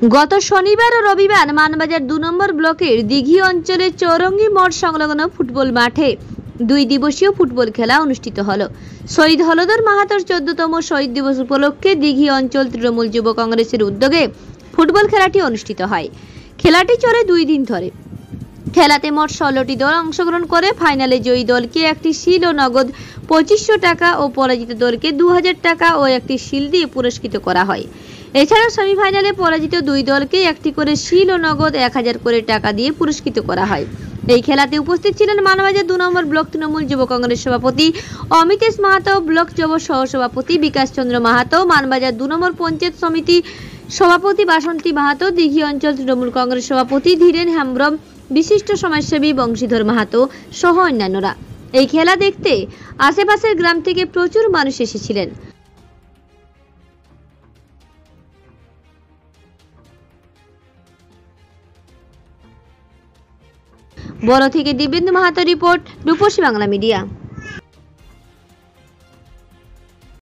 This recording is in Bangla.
গত শনিবার ও রবিবার মানবাজার ২ নম্বর ব্লকের দিঘি অঞ্চলের চৌরঙ্গি মোড় সংলগ্ন ফুটবল মাঠে 2 দিবসীয় ফুটবল খেলা অনুষ্ঠিত হলো। শহীদ হলধর মাহাতোর 14তম শহীদ দিবস উপলক্ষে দিঘি অঞ্চল তৃণমূল যুব কংগ্রেসের উদ্যোগে ফুটবল খেলাটি অনুষ্ঠিত হয়। খেলাটি চলে 2 দিন ধরে। খেলাতে মোট 16টি দল অংশগ্রহণ করে। ফাইনালে জয়ী দলকে একটি শিল ও নগদ 2500 টাকা ও পরাজিত দলকে 2000 টাকা ও একটি শিল দিয়ে পুরস্কৃত করা হয়। এছাড়াও সেমিফাইনালে পরাজিত 2 দলকে একটি করে শিল ও নগদ 1000 করে টাকা দিয়ে পুরস্কৃত করা হয়। এই খেলাতে উপস্থিত ছিলেন মানবাজার 2 নম্বর ব্লক তৃণমূল যুব কংগ্রেস সভাপতি অমিতেশ মাহাতো, ব্লক যুব সহসভাপতি বিকাশ চন্দ্র মাহাতো, মানবাজার 2 নম্বর পঞ্চায়েত সমিতি সভাপতি বাসন্তী মাহাতো, দিঘি অঞ্চল তৃণমূল কংগ্রেস সভাপতি ধীরেন হেমব্রম, বিশিষ্ট সমাজসেবী বংশীধর মাহাতো সহ অন্যান্যরা। এই খেলা দেখতে আশেপাশের গ্রাম থেকে প্রচুর মানুষ এসেছিলেন। বড় থেকে দিব্যেন্দু মাহাতো রিপোর্ট, রূপসী বাংলা মিডিয়া।